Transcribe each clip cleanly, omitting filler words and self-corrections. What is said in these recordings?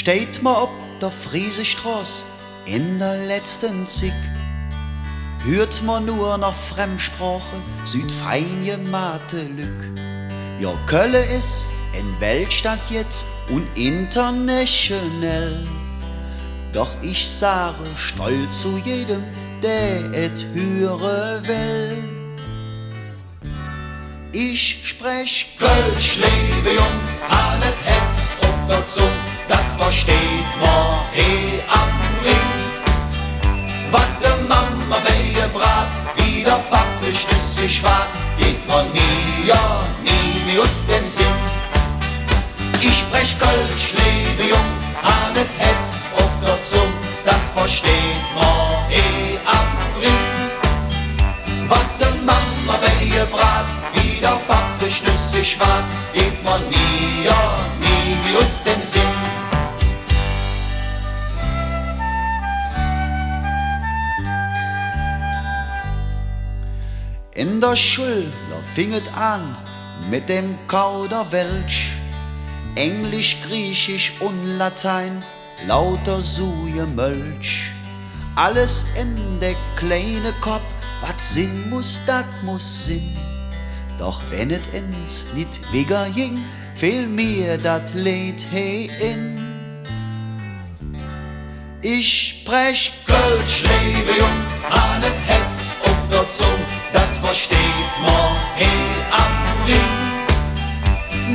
steht ma ob der Friesestraß in der letzten Zick. Hört ma nur noch Fremdsprache, Südfeinje Matelück. Ja, Kölle ist en Weltstadt jetzt und international. Doch ich sage stolz zu jedem, der et höre will. Ich sprech Kölsch, lebe jung, hanet Hetz und der Zung, dat versteht ma am Ring. Wat de Mama beigebrat, wie der Pappe Schnüsse schwart, geht man nie, ja, nie mehr aus dem Sinn. Ich sprech Kölsch, lebe jung, hanet Hetz und der Zung, dat versteht ma am Ring. Wat de Mama beigebrat, wie der Pappe Schnüsse schwart, geht man nie, ja, nie mehr aus dem Sinn. In der Schule fing es an mit dem Kauderwelsch. Englisch, Griechisch und Latein, lauter Suje Mölsch. Alles in der kleine Kopf, wat Sinn muss, dat muss Sinn. Doch wenn et ins nit wigger ging, fehl mir dat Lied he in. Ich sprech Kölsch, lebe jung, hanet Hetz und der Zung, dat versteht ma am Ring.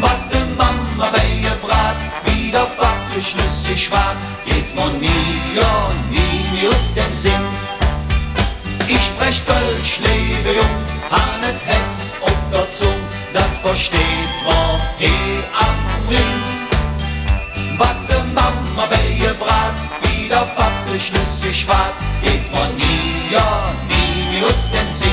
Wat de Mama beigebrat, wie der Pappe Schnüsse schwart, geht man nie, ja, nie aus dem Sinn. Ich sprech Kölsch, lebe jung, hanet Hetz und der Zung, dat versteht ma am Ring. Wat de Mama beigebrat, wie der Pappe Schnüsse schwart, geht man nie, ja, nie aus dem Sinn.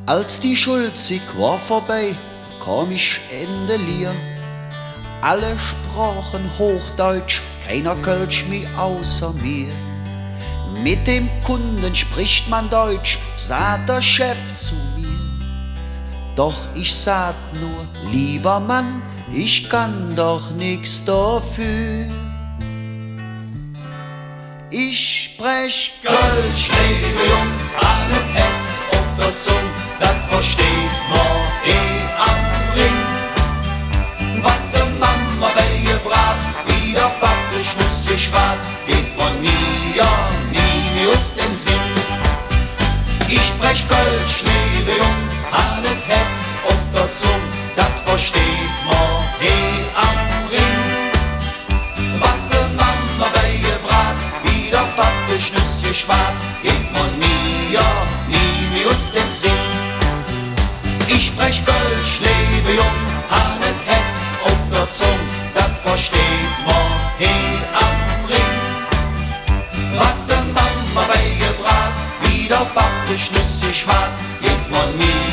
Als die Schulzig war vorbei, kam ich in de Lier. Alle sprachen Hochdeutsch, keiner Kölsch mehr außer mir. Mit dem Kunden spricht man Deutsch, sagt der Chef zu mir. Doch ich sag nur, lieber Mann, ich kann doch nix dafür. Ich sprech Kölsch, lebe jung, hanet Hetz und der Zung, dat versteht ma am Ring. Wat de Mama beigebrat, wie der Pappe Schnüsse schwart, geht man nie, ja, nie mehr aus dem Sinn. Ich sprech Kölsch, lebe jung, hanet Hetz und der Zung, dat versteht ma am Ring. Wat de Mama beigebrat, wie der Pappe Schnüsse schwart, geht man nie, ja, nie mehr aus dem Sinn. Ich sprech Kölsch, lebe jung, hanet Hetz und der Zung, dat versteht ma am Ring. Wat de Mama beigebrat, wie der Pappe Schnüsse schwart, geht man nie,